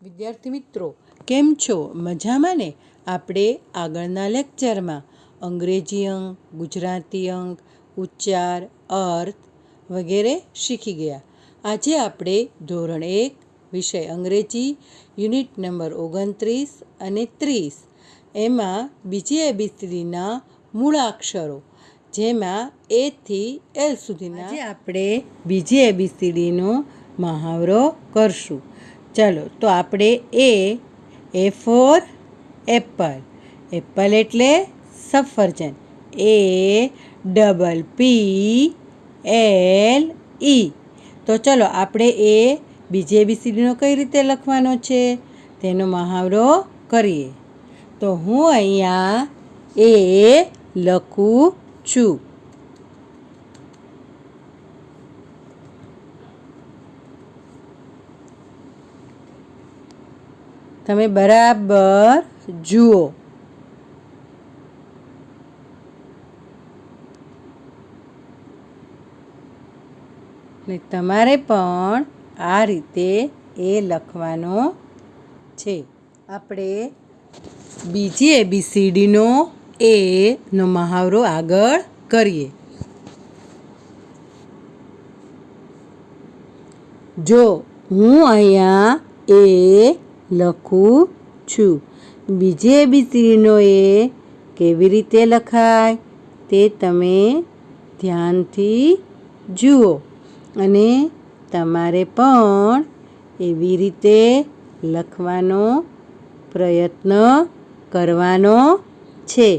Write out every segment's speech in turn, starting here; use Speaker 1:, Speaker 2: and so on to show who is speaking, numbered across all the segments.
Speaker 1: વિદ્યાર્થી મિત્રો કેમ છો? મજામાં ને? આપણે આગળના લેક્ચરમાં અંગ્રેજી અંક, ગુજરાતી અંક, ઉચ્ચાર, અર્થ વગેરે શીખી ગયા. આજે આપણે ધોરણ 1 વિષય અંગ્રેજી યુનિટ નંબર 29 અને 30 એમાં બીજી એબીસીડીના મૂળાક્ષરો જેમાં એ થી એલ સુધીના આજે આપણે બીજી એબીસીડીનો મહાવરો કરશું. ચાલો તો આપણે એ ફોર એપલ, એપલ એટલે સફરજન, APPLE. તો ચલો આપણે એ બીજી એબીસીડીનો કઈ રીતે લખવાનો છે તેનો મહાવરો કરીએ. તો હું અહીંયા એ લખું છું. તમે બરાબર જુઓ. ને તમારે પણ આ રીતે એ લખવાનો છે. આપણે બીજી એબીસીડીનો એનો મહાવરો આગળ કરીએ. જો હું અહીંયા એ લખું છું. બીજી એબીસીડીનો એ કેવી રીતે લખાય તે તમે ધ્યાનથી જુઓ અને તમારે પણ એવી રીતે લખવાનો પ્રયત્ન કરવાનો છે.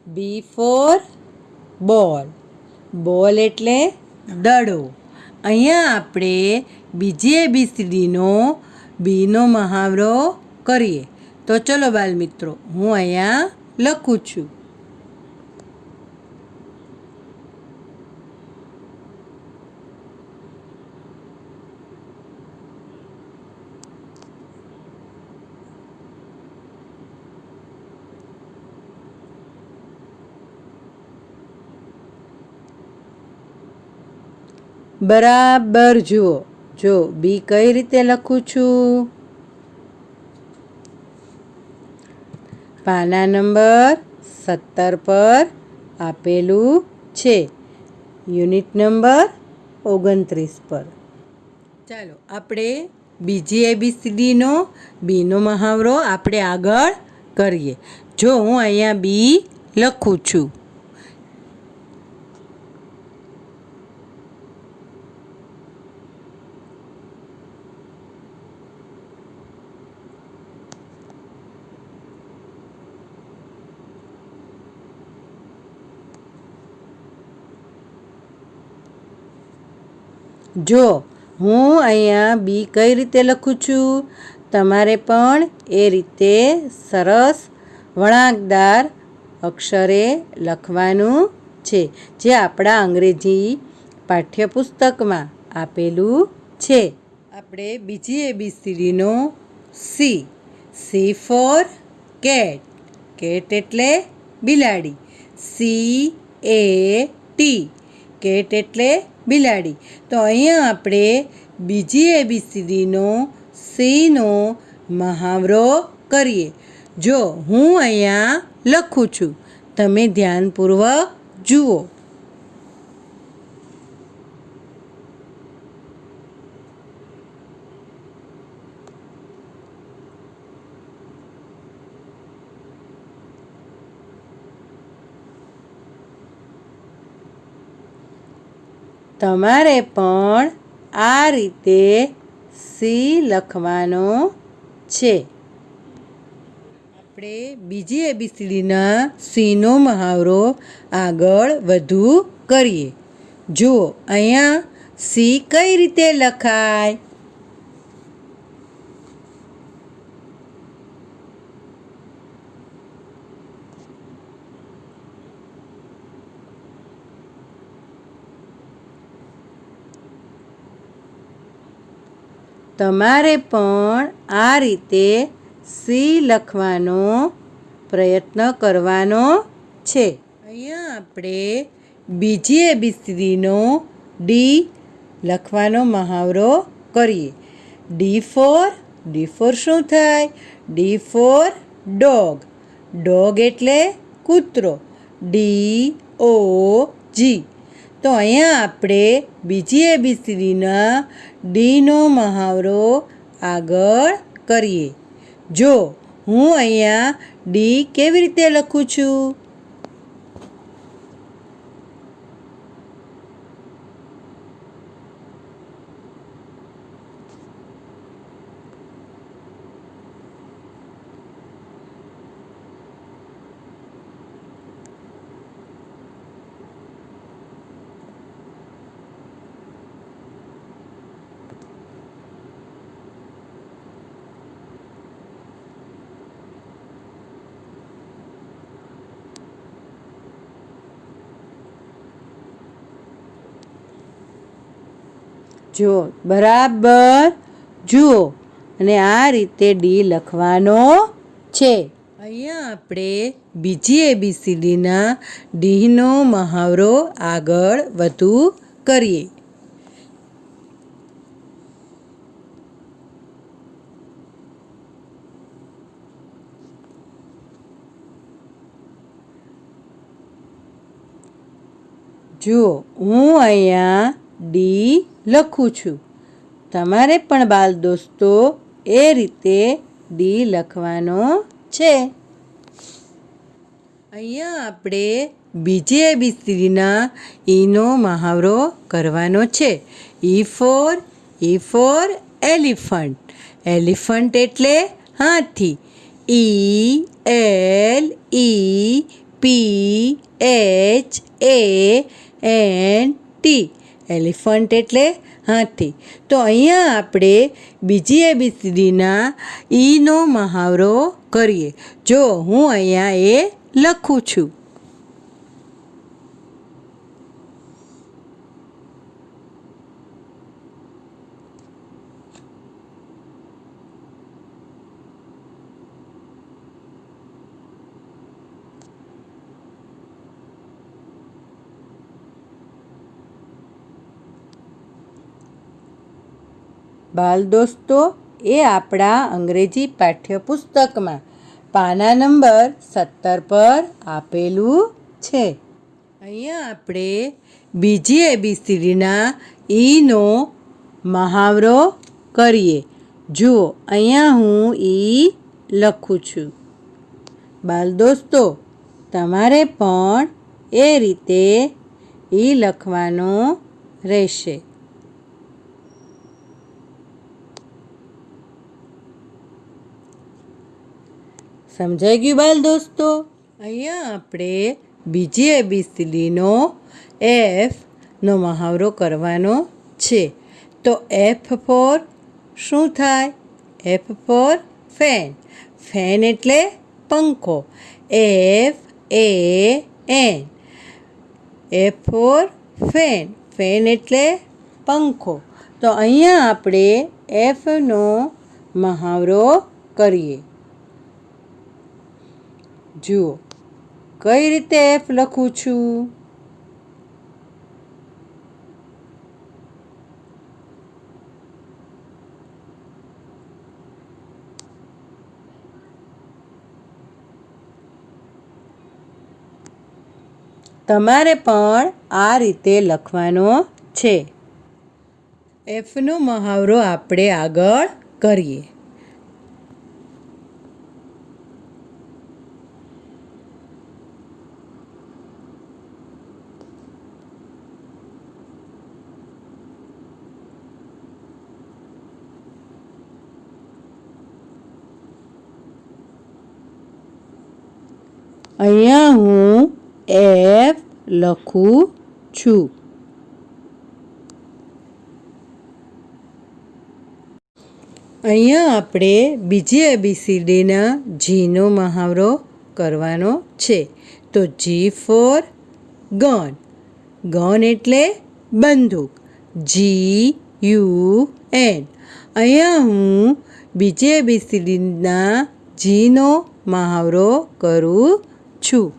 Speaker 1: બી ફોર બોલ, બોલ એટલે દડો. અહીંયા આપણે બીજી એબીસીડીનો બીનો મહાવરો કરીએ. તો ચલો બાલ મિત્રો, હું અહીંયા લખું છું. બરાબર જુઓ. જો બી કઈ રીતે લખું છું. પાના નંબર 17 પર આપેલું છે. યુનિટ નંબર 29 પર. ચાલો આપણે બીજી એબીસીડીનો બીનો મહાવરો આપણે આગળ કરીએ. જો હું અહીંયા બી લખું છું. જો હું અહીંયા બી કઈ રીતે લખું છું, તમારે પણ એ રીતે સરસ વળાંકદાર અક્ષરે લખવાનું છે જે આપણા અંગ્રેજી પાઠ્યપુસ્તકમાં આપેલું છે. આપણે બીજી એબીસીડીનો સી ફોર કેટ, કેટ એટલે બિલાડી, CAT, કેટ એટલે બિલાડી. તો અહીંયા આપણે બીજી એબીસીડીનો સીનો મહાવરો કરીએ. જો હું અહીંયા લખું છું, તમે ધ્યાનપૂર્વક જુઓ. તમારે પણ આ રીતે સી લખવાનો છે. આપણે બીજી એબીસીડીના સીનો મહાવરો આગળ વધુ કરીએ. જુઓ અહીંયા સી કઈ રીતે લખાય. તમારે પણ આ રીતે સી લખવાનો પ્રયત્ન કરવાનો છે. અહીંયા આપણે બીજી એબીસીડીનો ડી લખવાનો મહાવરો કરીએ. ડી ફોર શું થાય? D four dog. ડોગ એટલે કૂતરો. DOG. તો અહીંયા આપણે બીજી ABCDના ડીનો મહાવરો આગળ કરીએ. જો હું અહીંયા ડી કેવી રીતે લખું છું? જો બરાબર જુઓ અને આ રીતે ડી લખવાનો છે. અહીંયા આપણે બીજી ABCDના ડીનો મહાવરો આગળ વધુ કરીએ. જુઓ હું અહીંયા ડી લખું છું. તમારે પણ બાળ દોસ્તો એ રીતે ડી લખવાનો છે. અહીંયા આપણે બીજી ABCDના ઈનો મહાવરો કરવાનો છે. E for elephant. એલિફન્ટ એટલે હાથી. ELEPHANT. એલિફન્ટ એટલે હાથી. તો અહીંયા આપણે બીજી ABCDના ઈનો મહાવરો કરીએ. જો હું અહીંયા એ લખું છું. બાળ દોસ્તો એ આપણા અંગ્રેજી પાઠ્યપુસ્તકમાં પાના નંબર 17 પર આપેલું છે. અહીંયા આપણે બીજી ABCDના ઈનો મહાવરો કરીએ. જુઓ અહીંયા હું ઈ લખું છું. બાળ દોસ્તો તમારે પણ એ રીતે ઈ લખવાનો રહેશે. સમજાઈ ગયું બાળ દોસ્તો? અહીંયા આપણે બીજી ABCDનો એફનો મહાવરો કરવાનો છે. તો એફ ફોર શું થાય? F for fan. ફેન એટલે પંખો. FAN. F for fan. Fan એટલે પંખો. તો અહીંયા આપણે એફનો મહાવરો કરીએ. જુઓ કઈ રીતે એફ લખું છું. તમારે પણ આ રીતે લખવાનો છે. એફનો મહાવરો આપણે આગળ કરીએ. અહીંયા હું એફ લખું છું. અહીંયા આપણે બીજી ABCDના જીનો મહાવરો કરવાનો છે. તો જી ફોર ગન. ગન એટલે બંદૂક. GUN. અહીંયા હું બીજી ABCDના જીનો મહાવરો કરું છું.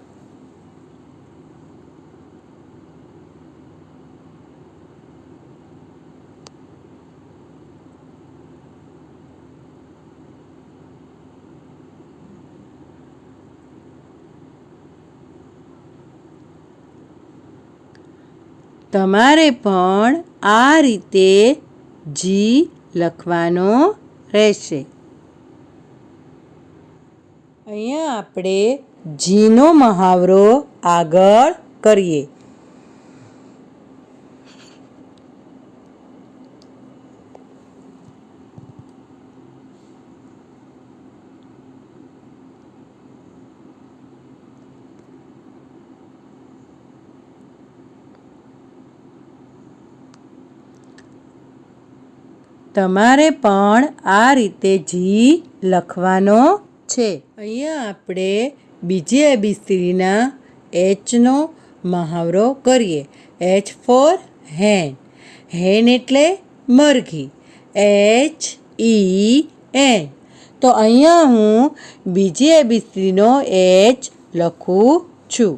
Speaker 1: તમારે પણ આ રીતે જી લખવાનો રહેશે. અહીંયા આપણે જીનો મહાવરો આગળ કરીએ. તમારે પણ આ રીતે જી લખવાનો છે. અહીંયા આપણે બીજી એબીસીડીના એચનો મહાવરો કરીએ. એચ ફોર હેન. હેન એટલે મરઘી. HEN. તો અહીંયા હું બીજી એબીસીડીનો એચ લખું છું.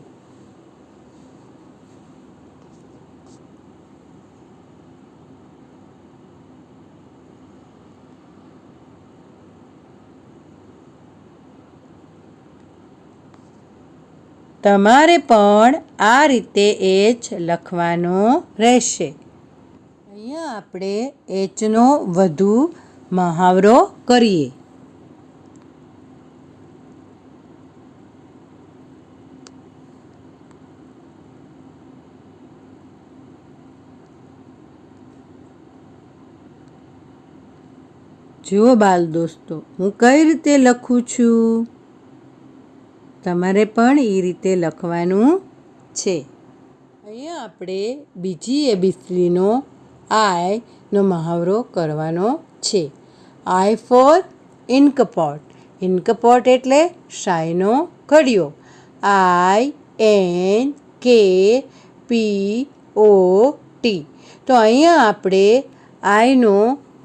Speaker 1: તમારે પણ આ રીતે એચ લખવાનો રહેશે. અહીંયા આપણે એચનો વધુ મહાવરો કરીએ. જુઓ બાલ દોસ્તો, હું કઈ રીતે લખું છું. તમારે પણ એ રીતે લખવાનું છે. અહીંયા આપણે બીજી એબીસીડીનો આઈનો મહાવરો કરવાનો છે. આઈ ફોર ઇન્કપોટ. ઇન્કપોટ એટલે શાઈનો ઘડિયો. INKPOT. તો અહીંયા આપણે આઈનો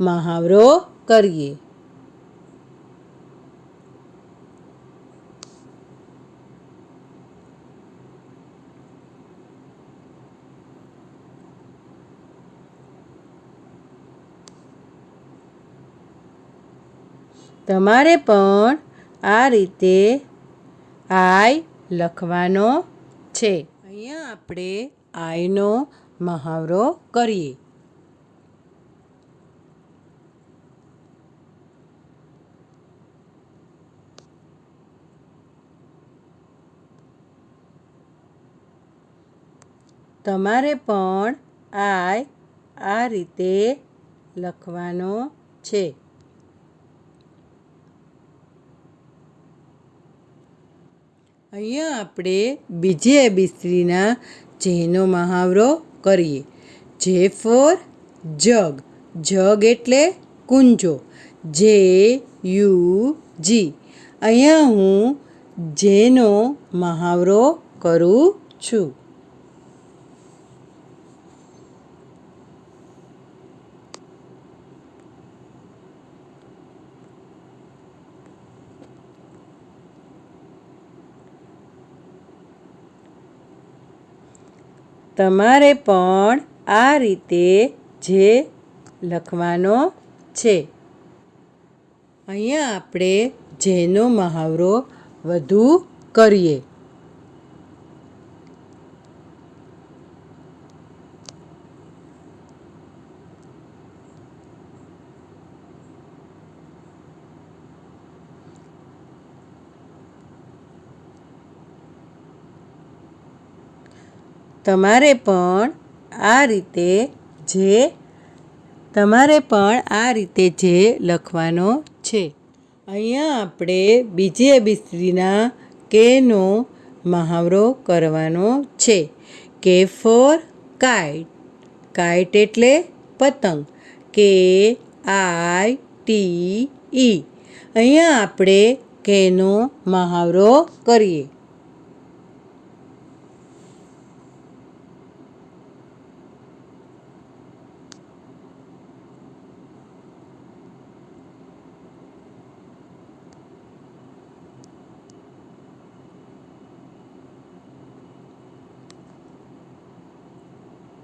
Speaker 1: મહાવરો કરીએ. તમારે પણ આ રીતે આઈ લખવાનો છે. અહીંયા આપણે આઈનો મહાવરો કરીએ. તમારે પણ આ રીતે લખવાનો છે. અહીંયા આપણે બીજી એબીસીડીના જેનો મહાવરો કરીએ. જે ફોર જગ. જગ એટલે કુંજો. JUG. અહીંયા હું જેનો મહાવરો કરું છું. તમારે પણ આ રીતે જે લખવાનો છે. અહીંયા આપણે જેનો મહાવરો વધુ કરીએ. તમારે પણ આ રીતે જે લખવાનો છે. અહીંયા આપણે બીજી એબીસીડીના કેનો મહાવરો કરવાનો છે. કે ફોર કાઇટ. કાઇટ એટલે પતંગ. KITE. અહીંયા આપણે કેનો મહાવરો કરીએ.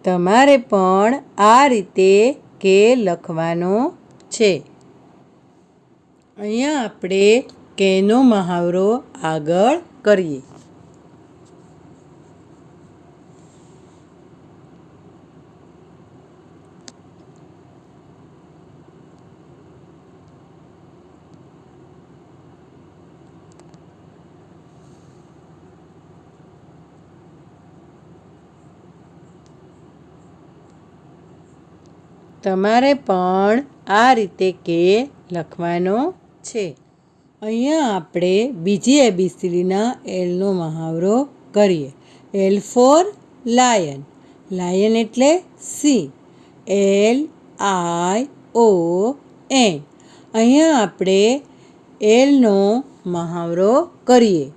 Speaker 1: તમારે પણ આ રીતે કે લખવાનો છે. અહીંયા આપણે કેનો મહાવરો આગળ કરીએ. તમારે પણ આ રીતે કે લખવાનો છે. અહીંયા આપણે બીજી એબીસીડીના એલનો મહાવરો કરીએ. L for lion. લાયન એટલે સી. LION. અહીંયા આપણે એલનો મહાવરો કરીએ.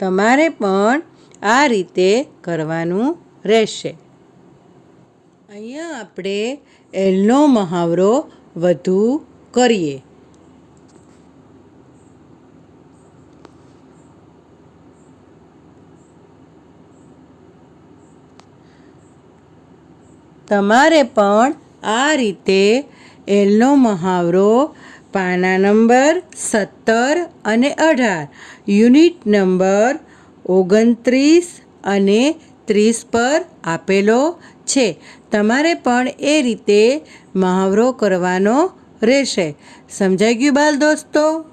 Speaker 1: તમારે પણ આ રીતે કરવાનું રહેશે. અહીંયા આપણે એલનો મહાવરો વધુ કરીએ. તમારે પણ આ રીતે એલનો મહાવરો પાના નંબર 17 અને 18 યુનિટ નંબર 29 અને 30 પર આપેલો છે. તમારે પણ એ રીતે મહાવરો કરવાનો રહેશે. સમજાઈ ગયું બાલ દોસ્તો?